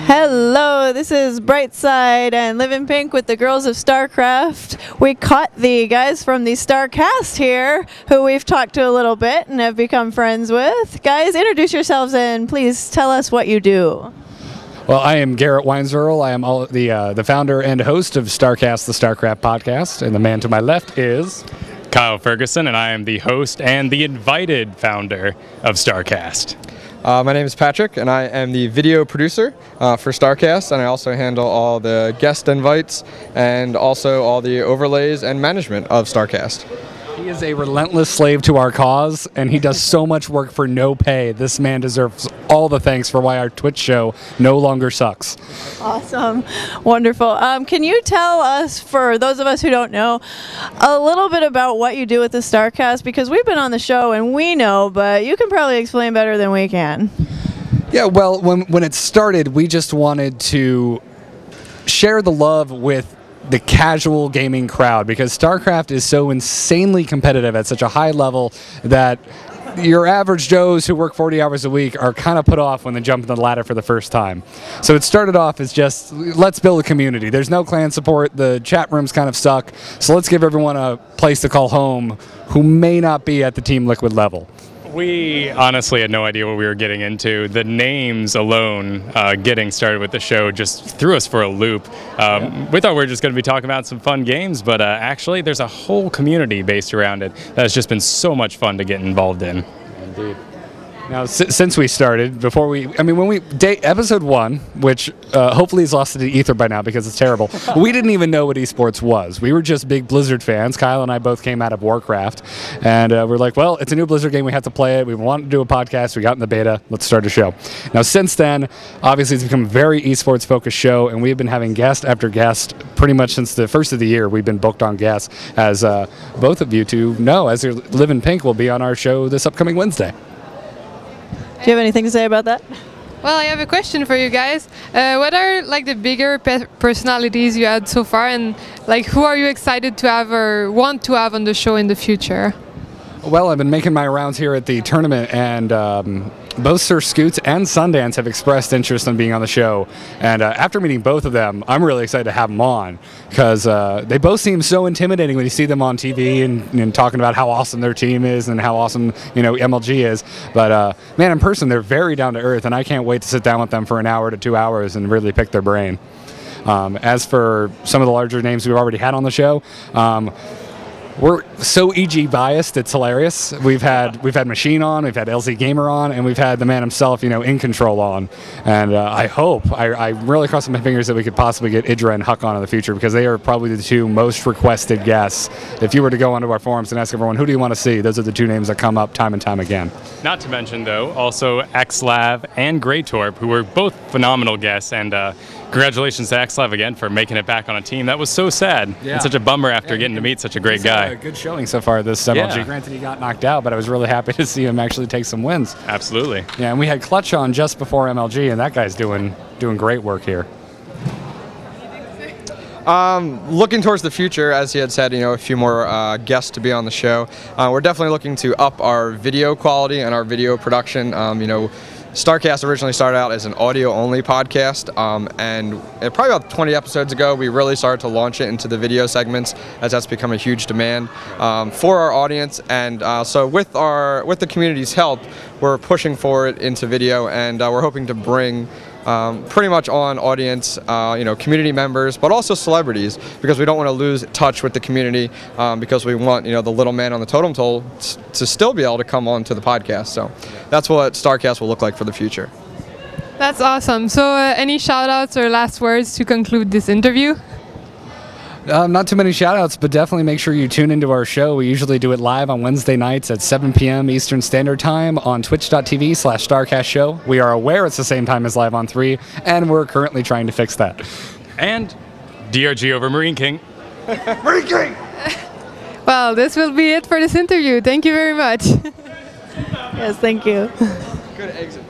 Hello, this is Brightside and Live in Pink with the girls of StarCraft. We caught the guys from the StarCast here, who we've talked to a little bit and have become friends with. Guys, introduce yourselves and please tell us what you do. Well, I am Garrett Weinzierl. I am the founder and host of StarCast, the StarCraft podcast, and the man to my left is Kyle Ferguson, and I am the host and the invited founder of StarCast. My name is Patrick, and I am the video producer for StarCast, and I also handle all the guest invites and also all the overlays and management of StarCast. He is a relentless slave to our cause, and he does so much work for no pay. This man deserves all the thanks for why our Twitch show no longer sucks. Awesome. Wonderful. Can you tell us, for those of us who don't know, a little bit about what you do with the StarCast? Because we've been on the show and we know, but you can probably explain better than we can. Yeah, well, when it started, we just wanted to share the love with the casual gaming crowd, because StarCraft is so insanely competitive at such a high level that your average Joes who work 40 hours a week are kind of put off when they jump in the ladder for the first time. So it started off as just, let's build a community. There's no clan support, the chat rooms kind of suck, so let's give everyone a place to call home who may not be at the Team Liquid level. We honestly had no idea what we were getting into. The names alone, getting started with the show, just threw us for a loop. We thought we were just going to be talking about some fun games, but actually there's a whole community based around it that has just been so much fun to get involved in. Indeed. Now, since we started, episode 1, which hopefully is lost to the ether by now because it's terrible, we didn't even know what esports was. We were just big Blizzard fans. Kyle and I both came out of Warcraft, and we're like, well, it's a new Blizzard game, we have to play it. We wanted to do a podcast, we got in the beta, let's start a show. Now, since then, obviously it's become a very esports-focused show, and we've been having guest after guest pretty much since the first of the year. We've been booked on guests, as both of you two know, as your Live in Pink will be on our show this upcoming Wednesday. Do you have anything to say about that? Well, I have a question for you guys. What are like the bigger personalities you had so far, and like who are you excited to have or want to have on the show in the future? Well, I've been making my rounds here at the tournament, and both Sir Scoots and Sundance have expressed interest in being on the show. And after meeting both of them, I'm really excited to have them on, because they both seem so intimidating when you see them on TV and talking about how awesome their team is and how awesome, MLG is. But man, in person, they're very down to earth, and I can't wait to sit down with them for an hour to 2 hours and really pick their brain. As for some of the larger names we've already had on the show, we're so EG biased, it's hilarious. We've had Machine on, we've had LZ Gamer on, and we've had the man himself, In Control on. And I'm really crossing my fingers that we could possibly get Idra and Huck on in the future, because they are probably the two most requested guests. If you were to go onto our forums and ask everyone, who do you want to see? Those are the two names that come up time and time again. Not to mention, though, also XLav and Greytorp, who were both phenomenal guests, and congratulations to XLav again for making it back on a team. That was so sad. Yeah. And such a bummer after getting to meet such a great guy. A good showing so far this MLG. Yeah. Granted, he got knocked out, but I was really happy to see him actually take some wins. Absolutely. Yeah, and we had Clutch on just before MLG, and that guy's doing great work here. Looking towards the future, as he had said, a few more guests to be on the show. We're definitely looking to up our video quality and our video production. StarCast originally started out as an audio-only podcast, and probably about 20 episodes ago, we really started to launch it into the video segments, as that's become a huge demand for our audience. And so with the community's help, we're pushing for it into video, and we're hoping to bring pretty much on audience, community members, but also celebrities, because we don't want to lose touch with the community, because we want, the little man on the totem pole to still be able to come on to the podcast. So that's what StarCast will look like for the future. That's awesome. So any shout outs or last words to conclude this interview? Not too many shout-outs, but definitely make sure you tune into our show. We usually do it live on Wednesday nights at 7 p.m. Eastern Standard Time on twitch.tv/StarCast Show. We are aware it's the same time as live on 3, and we're currently trying to fix that. And DRG over Marine King. Marine King! Well, this will be it for this interview. Thank you very much. Yes, thank you. Good exit.